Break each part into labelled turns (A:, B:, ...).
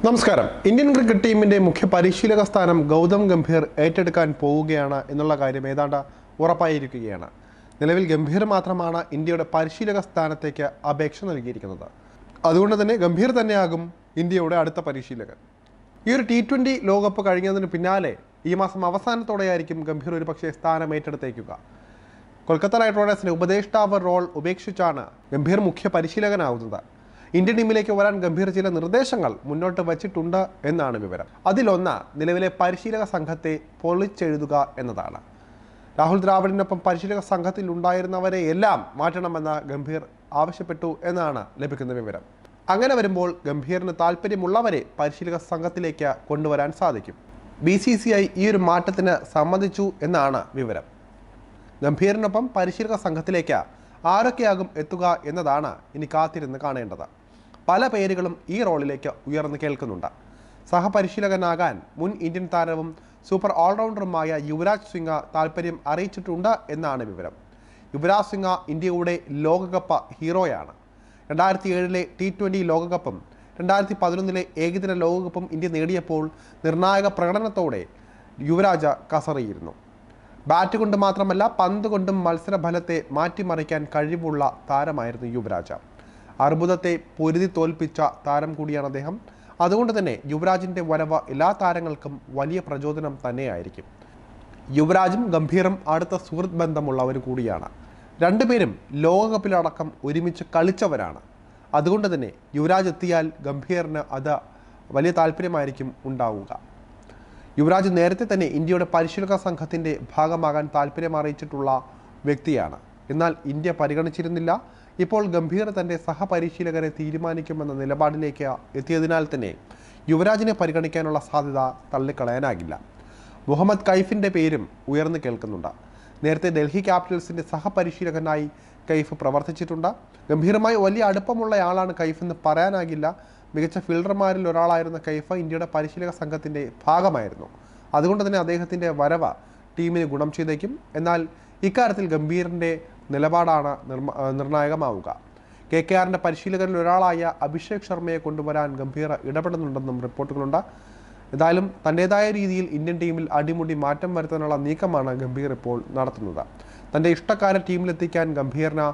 A: നമസ്കാരം. Indian cricket ടീമിന്റെ മുഖ്യ പരിശീലക സ്ഥാനം ഗൗതം ഗംഭീർ ഏറ്റെടുക്കാൻ പോവുകയാണ് എന്നുള്ള കാര്യം ഏതാണ്ട് ഉറപ്പായിരിക്കുകയാണ്. നിലവിൽ ഗംഭീർ മാത്രമാണ് ഇന്ത്യയുടെ പരിശീലക സ്ഥാനത്തേക്ക് അപേക്ഷ നൽകിയിരിക്കുന്നത്. അതുകൊണ്ട് തന്നെ ഗംഭീർ തന്നെയാകും ഇന്ത്യയുടെ അടുത്ത പരിശീലകൻ. ഈ ഒരു T20 ലോകകപ്പ് കഴിഞ്ഞതിന് പിന്നാലെ ഈ മാസം അവസാനത്തോടെയായിരിക്കും ഗംഭീർ ഒരു പക്ഷേ സ്ഥാനം ഏറ്റെടുത്തേക്കുക. കൊൽക്കത്ത നൈറ്റ് റൈഡേഴ്സിന്റെ ഉപദേഷ്ടാവ് റോൾ ഉപേക്ഷിച്ചാണ് ഗംഭീർ മുഖ്യ പരിശീലകനാവുന്നത്. ഇന്ത്യൻ ടീമിലേക്ക് വരാൻ ഗംഭീർ ചില നിർദ്ദേശങ്ങൾ മുന്നോട്ട് വച്ചിട്ടുണ്ട് എന്നാണ് വിവരം. അതിലൊന്ന് നിലവിലെ പരിശീലക സംഘത്തെ പൊളിച്ചെഴുതുക എന്നതാണ്. രാഹുൽ ദ്രാവിഡിനൊപ്പം പരിശീലക സംഘത്തിൽ ഉണ്ടായിരുന്നവരെ എല്ലാം മാറ്റണമെന്ന് ഗംഭീർ ആവശ്യപ്പെട്ടു എന്നാണ് ലഭിക്കുന്ന വിവരം. അങ്ങനെ വരുമ്പോൾ ഗംഭീറിന് താല്പര്യമുള്ളവരെ പരിശീലക സംഘത്തിലേക്ക് കൊണ്ടുവരാൻ സാധിക്കും. BCCI ഈ ഒരു മാറ്റത്തിന് സമ്മതിച്ചു എന്നാണ് വിവരം. ഗംഭീറിനൊപ്പം പരിശീലക സംഘത്തിലേക്ക് ആരൊക്കെയാകും എത്തുക എന്നതാണ് ഇനി കാത്തിരുന്ന് കാണേണ്ടത്. പല പേരുകളും ഈ റോളിലേക്ക് ഉയർന്നു കേൾക്കുന്നുണ്ട്. സഹപരിശീലകനാകാൻ മുൻ ഇന്ത്യൻ താരവും സൂപ്പർ ഓൾറൗണ്ടറുമായ യുവരാജ് സിംഗ് താല്പര്യം അറിയിച്ചിട്ടുണ്ട് എന്നാണ് വിവരം. യുവരാജ് സിംഗ് ഇന്ത്യയുടെ ലോകകപ്പ് ഹീറോയാണ്. 2007 T20 ലോകകപ്പും 2011 ഏകദിന ലോകകപ്പും ഇന്ത്യ നേടിയപ്പോൾ നിർണായക പ്രകടനത്തോടെ യുവരാജ് കസറിയിരുന്നു. ബാറ്റ് കൊണ്ട് മാത്രമല്ല പന്ത് കൊണ്ടും മത്സരഫലത്തെ മാറ്റിമറിക്കാൻ കഴിവുള്ള താരമായിരുന്നു യുവരാജ്. അർബുദത്തെ പൊരുതി തോൽപ്പിച്ച താരം കൂടിയാണ് അദ്ദേഹം. അതുകൊണ്ട് തന്നെ യുവരാജിൻ്റെ വരവ് എല്ലാ താരങ്ങൾക്കും വലിയ പ്രചോദനം തന്നെയായിരിക്കും. യുവരാജും ഗംഭീറും അടുത്ത സുഹൃത്ത് ബന്ധമുള്ളവർ കൂടിയാണ്. രണ്ടുപേരും ലോകകപ്പിലടക്കം ഒരുമിച്ച് കളിച്ചവരാണ്. അതുകൊണ്ട് തന്നെ യുവരാജ് എത്തിയാൽ ഗംഭീറിന് അത് വലിയ താല്പര്യമായിരിക്കും ഉണ്ടാവുക. യുവരാജ് നേരത്തെ തന്നെ ഇന്ത്യയുടെ പരിശീലക സംഘത്തിൻ്റെ ഭാഗമാകാൻ താല്പര്യം അറിയിച്ചിട്ടുള്ള വ്യക്തിയാണ്. എന്നാൽ ഇന്ത്യ പരിഗണിച്ചിരുന്നില്ല. ഇപ്പോൾ ഗംഭീർ തൻ്റെ സഹപരിശീലകരെ തീരുമാനിക്കുമെന്ന നിലപാടിലേക്ക് എത്തിയതിനാൽ തന്നെ യുവരാജിനെ പരിഗണിക്കാനുള്ള സാധ്യത തള്ളിക്കളയാനാകില്ല. മുഹമ്മദ് കൈഫിൻ്റെ പേരും ഉയർന്നു കേൾക്കുന്നുണ്ട്. നേരത്തെ ഡൽഹി ക്യാപിറ്റൽസിൻ്റെ സഹപരിശീലകനായി കൈഫ് പ്രവർത്തിച്ചിട്ടുണ്ട്. ഗംഭീറുമായി വലിയ അടുപ്പമുള്ളയാളാണ് കൈഫെന്ന് പറയാനാകില്ല. മികച്ച ഫീൽഡർമാരിൽ ഒരാളായിരുന്ന കൈഫ് ഇന്ത്യയുടെ പരിശീലക സംഘത്തിൻ്റെ ഭാഗമായിരുന്നു. അതുകൊണ്ട് തന്നെ അദ്ദേഹത്തിൻ്റെ വരവ് ടീമിന് ഗുണം ചെയ്തേക്കും. എന്നാൽ ഇക്കാര്യത്തിൽ ഗംഭീറിൻ്റെ നിലപാടാണ് നിർണായകമാവുക. KKRൻ്റെ പരിശീലകരിൽ ഒരാളായ അഭിഷേക് ശർമ്മയെ കൊണ്ടുവരാൻ ഗംഭീർ ഇടപെടുന്നുണ്ടെന്നും റിപ്പോർട്ടുകളുണ്ട്. എന്തായാലും തൻ്റേതായ രീതിയിൽ ഇന്ത്യൻ ടീമിൽ അടിമുടി മാറ്റം വരുത്താനുള്ള നീക്കമാണ് ഗംഭീർ ഇപ്പോൾ നടത്തുന്നത്. തൻ്റെ ഇഷ്ടക്കാരെ ടീമിലെത്തിക്കാൻ ഗംഭീറിന്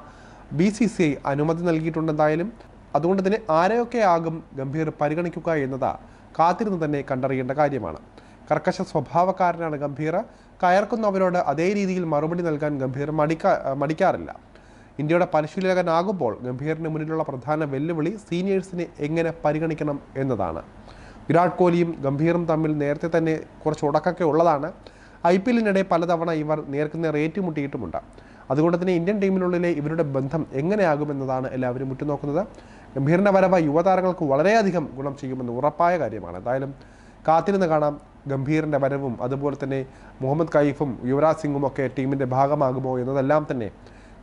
A: BCCI അനുമതി നൽകിയിട്ടുണ്ടെന്നായാലും അതുകൊണ്ട് തന്നെ ആരെയൊക്കെ ആകും ഗംഭീർ പരിഗണിക്കുക എന്നത് കാത്തിരുന്ന് തന്നെ കണ്ടറിയേണ്ട കാര്യമാണ്. കർക്കശ സ്വഭാവക്കാരനാണ് ഗംഭീർ. കയർക്കുന്നവരോട് അതേ രീതിയിൽ മറുപടി നൽകാൻ ഗംഭീർ മടിക്കാറില്ല. ഇന്ത്യയുടെ പരിശീലകനാകുമ്പോൾ ഗംഭീറിന് മുന്നിലുള്ള പ്രധാന വെല്ലുവിളി സീനിയേഴ്സിനെ എങ്ങനെ പരിഗണിക്കണം എന്നതാണ്. വിരാട് കോഹ്ലിയും ഗംഭീറും തമ്മിൽ നേരത്തെ തന്നെ കുറച്ച് ഉടക്കൊക്കെ ഉള്ളതാണ്. IPLനിടെ പലതവണ ഇവർ നേർക്കുനേർ ഏറ്റുമുട്ടിയിട്ടുമുണ്ട്. അതുകൊണ്ട് തന്നെ ഇന്ത്യൻ ടീമിനുള്ളിലെ ഇവരുടെ ബന്ധം എങ്ങനെയാകുമെന്നതാണ് എല്ലാവരും ഉറ്റുനോക്കുന്നത്. ഗംഭീറിൻ്റെ വരവ് യുവതാരങ്ങൾക്ക് വളരെയധികം ഗുണം ചെയ്യുമെന്ന് ഉറപ്പായ കാര്യമാണ്. എന്തായാലും കാത്തിരുന്ന് കാണാം ഗംഭീറിൻ്റെ വരവും അതുപോലെ തന്നെ മുഹമ്മദ് കൈഫും യുവരാജ് സിംഗും ഒക്കെ ടീമിൻ്റെ ഭാഗമാകുമോ എന്നതെല്ലാം തന്നെ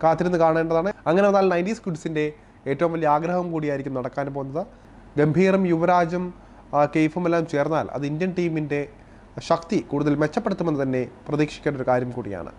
A: കാത്തിരുന്ന് കാണേണ്ടതാണ്. അങ്ങനെ വന്നാൽ 90s കിഡ്സിൻ്റെ ഏറ്റവും വലിയ ആഗ്രഹം കൂടിയായിരിക്കും നടക്കാൻ പോകുന്നത്. ഗംഭീറും യുവരാജും കെയ്ഫും എല്ലാം ചേർന്നാൽ അത് ഇന്ത്യൻ ടീമിൻ്റെ ശക്തി കൂടുതൽ മെച്ചപ്പെടുത്തുമെന്ന് തന്നെ പ്രതീക്ഷിക്കേണ്ട ഒരു കാര്യം കൂടിയാണ്.